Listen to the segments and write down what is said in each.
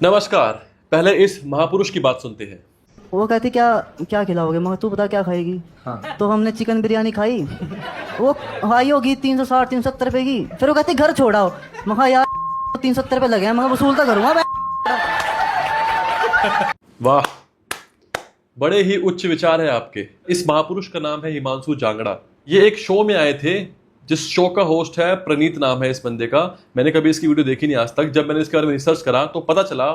नमस्कार। पहले इस महापुरुष की बात सुनते हैं। वो कहती क्या क्या खिलाओगे, मगर तू बता क्या खाएगी। हाँ। तो हमने चिकन बिरयानी खाई। वो खाई होगी 360 370 रुपए की। फिर वो कहती घर छोड़ाओ। मगर यार 370 रुपए लगे हैं, मगर वसूल तो करूँगा मैं। वाह, बड़े ही उच्च विचार है आपके। इस महापुरुष का नाम है हिमांशु जांगड़ा। ये एक शो में आए थे जिस शो का होस्ट है प्रनीत, नाम है इस बंदे का। मैंने कभी इसकी वीडियो देखी नहीं आज तक। जब मैंने इसके बारे में रिसर्च करा तो पता चला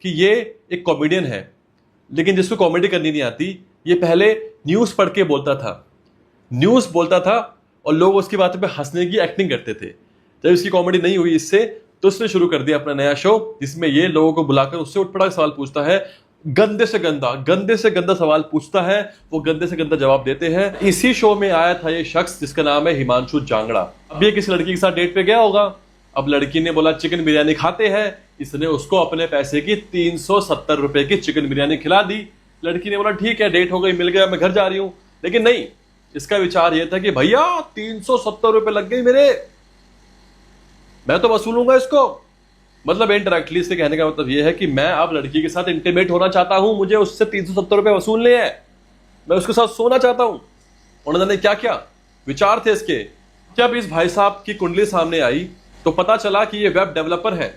कि ये एक कॉमेडियन है, लेकिन जिसको कॉमेडी करनी नहीं आती। ये पहले न्यूज़ पढ़ के बोलता था, न्यूज़ बोलता था और लोग उसकी बातों पे हंसने की एक्टिंग करते थे। जब इसकी कॉमेडी नहीं हुई इससे, तो उसने शुरू कर दिया अपना नया शो, जिसमें ये लोगों को बुलाकर उससे उठपटांग सवाल पूछता है। गंदे से गंदा सवाल पूछता है, वो गंदे से गंदा जवाब देते हैं। इसी शो में आया था ये शख्स जिसका नाम है हिमांशु जांगड़ा। अब ये किसी लड़की के साथ डेट पे गया होगा। अब लड़की ने बोला चिकन बिरयानी खाते हैं। इसने उसको अपने पैसे की 370 रुपए की चिकन बिरयानी खिला दी। लड़की ने बोला ठीक है, डेट हो गई, मिल गया, मैं घर जा रही हूं। लेकिन नहीं, इसका विचार यह था कि भैया 370 रुपए लग गई मेरे, मैं तो वसूलूंगा इसको। मतलब इनडायरेक्टली इससे कहने का मतलब यह है कि मैं अब लड़की के साथ इंटीमेट होना चाहता हूं, मुझे उससे 370 रुपए वसूलने हैं, मैं उसके साथ सोना चाहता हूं। उन्होंने क्या क्या विचार थे इसके। जब इस भाई साहब की कुंडली सामने आई तो पता चला कि ये वेब डेवलपर है।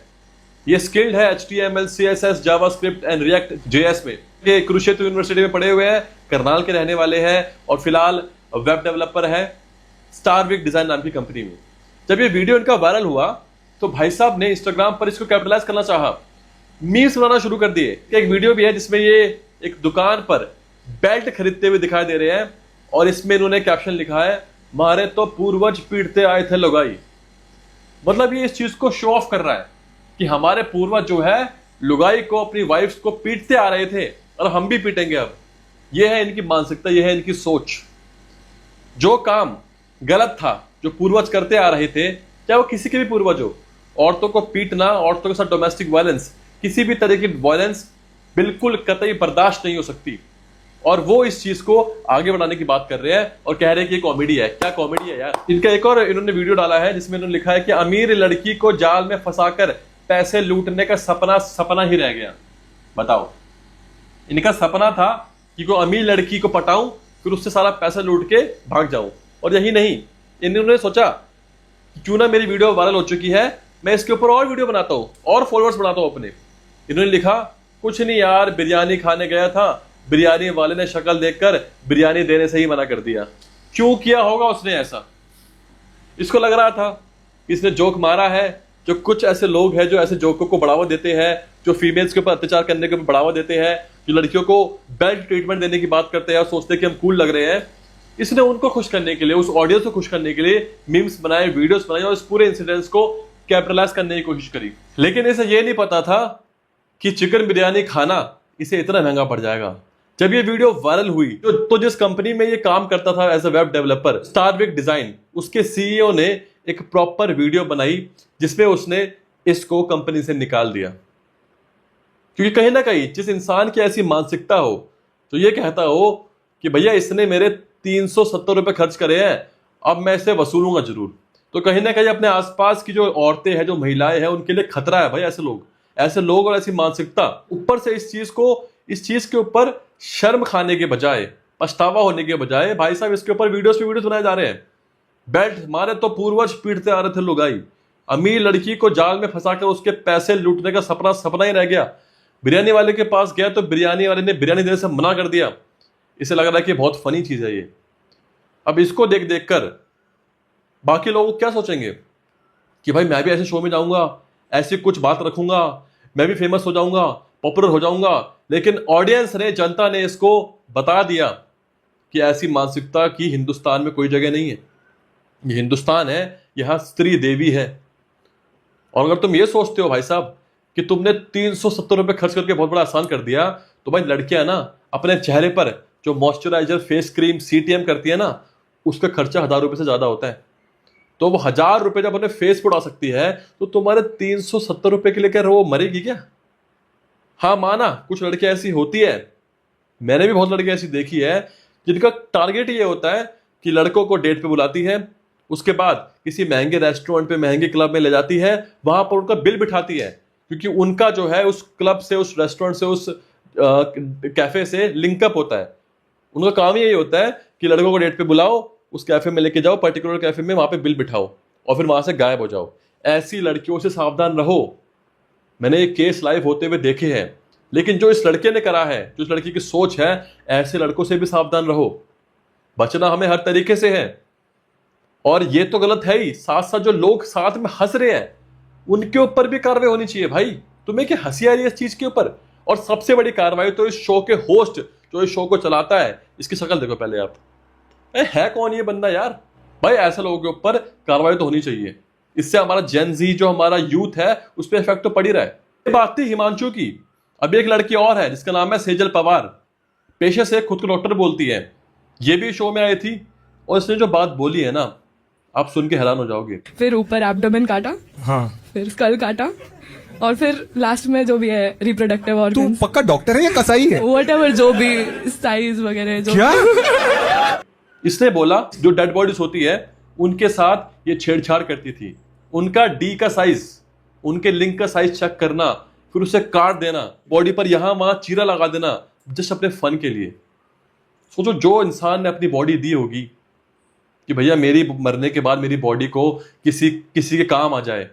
ये स्किल्ड है HTML, CSS, JavaScript and react JS में। ये कुरुक्षेत्र यूनिवर्सिटी में पढ़े हुए हैं, करनाल के रहने वाले हैं और फिलहाल वेब डेवलपर है स्टारविक डिजाइन नाम की कंपनी में। जब ये वीडियो इनका वायरल हुआ तो भाई साहब ने इंस्टाग्राम पर इसको कैपिटलाइज करना चाहा, मीम्स बनाना शुरू कर दिए। एक वीडियो भी है जिसमें ये एक दुकान पर बेल्ट खरीदते हुए दिखाई दे रहे हैं और इसमें इन्होंने कैप्शन लिखा है, मारे तो पूर्वज पीटते आए थे लुगाई। मतलब ये इस चीज को शो ऑफ कर रहा है कि हमारे पूर्वज जो है लुगाई को, अपनी वाइफ्स को पीटते आ रहे थे और हम भी पीटेंगे अब। यह है इनकी मानसिकता, यह है इनकी सोच। जो काम गलत था, जो पूर्वज करते आ रहे थे, चाहे वो किसी के भी पूर्वज हो, औरतों को पीटना, औरतों के साथ डोमेस्टिक वायलेंस, किसी भी तरह की वायलेंस बिल्कुल कतई बर्दाश्त नहीं हो सकती। और वो इस चीज को आगे बढ़ाने की बात कर रहे हैं और कह रहे हैं कि ये कॉमेडी है। क्या कॉमेडी है यार। इनका एक और इन्होंने वीडियो डाला है जिसमें इन्होंने लिखा है कि अमीर लड़की को जाल में फंसाकर पैसे लूटने का सपना ही रह गया। बताओ, इनका सपना था कि कोई अमीर लड़की को पटाऊं, फिर उससे सारा पैसा लूट के भाग जाऊं। और यही नहीं, इन्होंने सोचा क्यों ना मेरी वीडियो वायरल हो चुकी है, मैं इसके ऊपर और वीडियो बनाता हूं और फॉलोअर्स बनाता हूं अपने। इन्होंने लिखा, कुछ नहीं यार, बिरयानी खाने गया था, बिरयानी वाले ने शक्ल देखकर बिरयानी देने से ही मना कर दिया। क्यों किया होगा उसने ऐसा? इसको लग रहा था इसने जोक मारा है। जो कुछ ऐसे लोग हैं जो ऐसे जोकों को बढ़ावा देते हैं, जो फीमेल्स के ऊपर अत्याचार करने के ऊपर बढ़ावा देते हैं, जो लड़कियों को बेल्ट ट्रीटमेंट देने की बात करते हैं और सोचते हैं कि हम कूल लग रहे हैं, इसने उनको खुश करने के लिए, उस ऑडियंस को खुश करने के लिए मीम्स बनाए, वीडियोस बनाए और इस पूरे इंसिडेंट्स को कैपिटलाइज करने की कोशिश करी। लेकिन इसे ये नहीं पता था कि चिकन बिरयानी खाना इसे इतना महंगा पड़ जाएगा। जब ये वीडियो वायरल हुई तो जिस कंपनी में ये काम करता था एज अ वेब डेवलपर, स्टारविक डिजाइन, उसके CEO ने एक प्रॉपर वीडियो बनाई जिसमें उसने इसको कंपनी से निकाल दिया। क्योंकि कहीं ना कहीं जिस इंसान की ऐसी मानसिकता हो, जो ये कहता हो कि भैया इसने मेरे 370 रुपए खर्च करे हैं, अब मैं इसे वसूलूंगा जरूर, तो कहीं ना कहीं अपने आसपास की जो औरतें हैं, जो महिलाएं हैं, उनके लिए खतरा है भाई। ऐसे लोग और ऐसी मानसिकता, ऊपर से इस चीज के ऊपर शर्म खाने के बजाय, पछतावा होने के बजाय, भाई साहब इसके ऊपर वीडियोस पे वीडियोस बनाए जा रहे हैं। बेल्ट मारे तो पूर्वज पीटते आ रहे थे लुगाई, अमीर लड़की को जाल में फंसाकर उसके पैसे लूटने का सपना ही रह गया। बिरयानी वाले के पास गया तो बिरयानी वाले ने बिरयानी देने से मना कर दिया। इसे लग रहा है कि बहुत फनी चीज है ये। अब इसको देख देख कर बाकी लोग क्या सोचेंगे कि भाई मैं भी ऐसे शो में जाऊंगा, ऐसी कुछ बात रखूंगा, मैं भी फेमस हो जाऊंगा, पॉपुलर हो जाऊंगा। लेकिन ऑडियंस ने, जनता ने इसको बता दिया कि ऐसी मानसिकता की हिंदुस्तान में कोई जगह नहीं है। ये हिंदुस्तान है, यहां स्त्री देवी है। और अगर तुम ये सोचते हो भाई साहब कि तुमने 370 रुपए खर्च करके बहुत बड़ा आसान कर दिया, तो भाई लड़कियां ना अपने चेहरे पर जो मॉइस्चराइजर, फेस क्रीम, CTM करती है ना, उसका खर्चा 1000 रुपए से ज्यादा होता है। तो वो 1000 रुपए जब अपने फेस पर उड़ा सकती है, तो तुम्हारे 370 रुपए के लिए क्या वो मरेगी क्या? हाँ माना, कुछ लड़कियां ऐसी होती है, मैंने भी बहुत लड़कियां ऐसी देखी है जिनका टारगेट ये होता है कि लड़कों को डेट पे बुलाती है, उसके बाद किसी महंगे रेस्टोरेंट पे, महंगे क्लब में ले जाती है, वहां पर उनका बिल बिठाती है क्योंकि उनका जो है उस क्लब से, उस रेस्टोरेंट से, उस कैफे से लिंकअप होता है। उनका काम ही यही होता है कि लड़कों को डेट पे बुलाओ, उस कैफे में लेके जाओ, पर्टिकुलर कैफे में, वहां पे बिल बिठाओ और फिर वहां से गायब हो जाओ। ऐसी लड़कियों से सावधान रहो। मैंने ये केस लाइव होते हुए देखे हैं। लेकिन जो इस लड़के ने करा है, जो इस लड़की की सोच है, ऐसे लड़कों से भी सावधान रहो। बचना हमें हर तरीके से है। और ये तो गलत है ही, साथ साथ जो लोग साथ में हंस रहे हैं उनके ऊपर भी कार्रवाई होनी चाहिए। भाई तुम्हें क्या हंसी आ रही है इस चीज के ऊपर? और सबसे बड़ी कार्रवाई तो इस शो के होस्ट, जो इस शो को चलाता है, इसकी शक्ल देखो पहले आप। है कौन ये बंदा यार? भाई ऐसे लोगों के ऊपर कार्रवाई तो होनी चाहिए। इससे हमारा जेन जी, जो हमारा यूथ है, उस पर इफेक्ट तो पड़ ही रहा है। ये बात थी हिमांशु की। अभी एक लड़की और है जिसका नाम है सेजल पवार। पेशे से खुद को डॉक्टर बोलती है। ये भी शो में आई थी और इसने जो बात बोली है ना, आप सुन के हैरान हो जाओगे। फिर ऊपर एब्डोमेन काटा, हाँ, फिर स्कल काटा, और फिर लास्ट में जो भी है रिप्रोडक्टिव तू ऑर्गन्स, पक्का डॉक्टर है या कसाई है? व्हाटएवर जो भी साइज वगैरह जो क्या? इसने बोला जो डेड बॉडीज होती है उनके साथ ये छेड़छाड़ करती थी। उनका डी का साइज, उनके लिंग का साइज चेक करना, फिर उसे काट देना, बॉडी पर यहां वहां चीरा लगा देना, जस्ट अपने फन के लिए। सोचो जो इंसान ने अपनी बॉडी दी होगी कि भैया मेरी मरने के बाद मेरी बॉडी को किसी के काम आ जाए,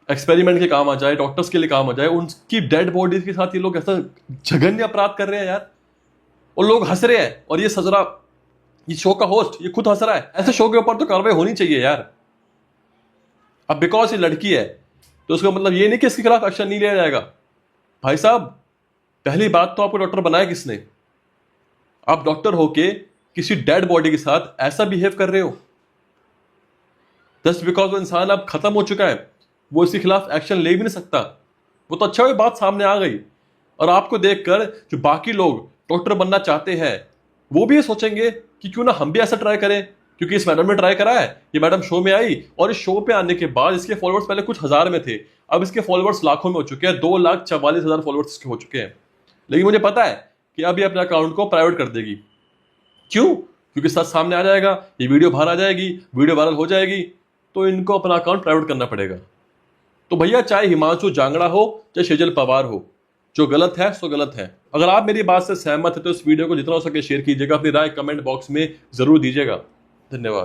एक्सपेरिमेंट के काम आ जाए, डॉक्टर्स के लिए काम आ जाए, उनकी डेड बॉडी के साथ ये लोग ऐसा जघन्य अपराध कर रहे हैं यार। और लोग हंस रहे हैं। और ये सजरा, ये शो का होस्ट, ये खुद हंस रहा है। ऐसे शो के ऊपर तो कार्रवाई होनी चाहिए यार। अब बिकॉज ये लड़की है तो उसका मतलब ये नहीं कि इसके खिलाफ एक्शन नहीं लिया जाएगा। भाई साहब, पहली बात तो आपको डॉक्टर बनाया किसने? आप डॉक्टर होके किसी डेड बॉडी के साथ ऐसा बिहेव कर रहे हो। जस्ट बिकॉज वो इंसान अब खत्म हो चुका है, वो इसके खिलाफ एक्शन ले भी नहीं सकता। वो तो अच्छा हुई बात सामने आ गई। और आपको देखकर जो बाकी लोग डॉक्टर बनना चाहते हैं वो भी ये सोचेंगे कि क्यों ना हम भी ऐसा ट्राई करें, क्योंकि इस मैडम ने ट्राई करा है। ये मैडम शो में आई और इस शो पे आने के बाद इसके फॉलोअर्स पहले कुछ हजार में थे, अब इसके फॉलोअर्स लाखों में हो चुके हैं। 2,44,000 फॉलोअर्स इसके हो चुके हैं। लेकिन मुझे पता है कि अब ये अपने अकाउंट को प्राइवेट कर देगी। क्यों? क्योंकि सच सामने आ जाएगा, ये वीडियो बाहर आ जाएगी, वीडियो वायरल हो जाएगी, तो इनको अपना अकाउंट प्राइवेट करना पड़ेगा। तो भैया चाहे हिमांशु जांगड़ा हो चाहे सेजल पवार हो, जो गलत है सो गलत है। अगर आप मेरी बात से सहमत है तो इस वीडियो को जितना हो सके शेयर कीजिएगा, अपनी राय कमेंट बॉक्स में जरूर दीजिएगा। धन्यवाद।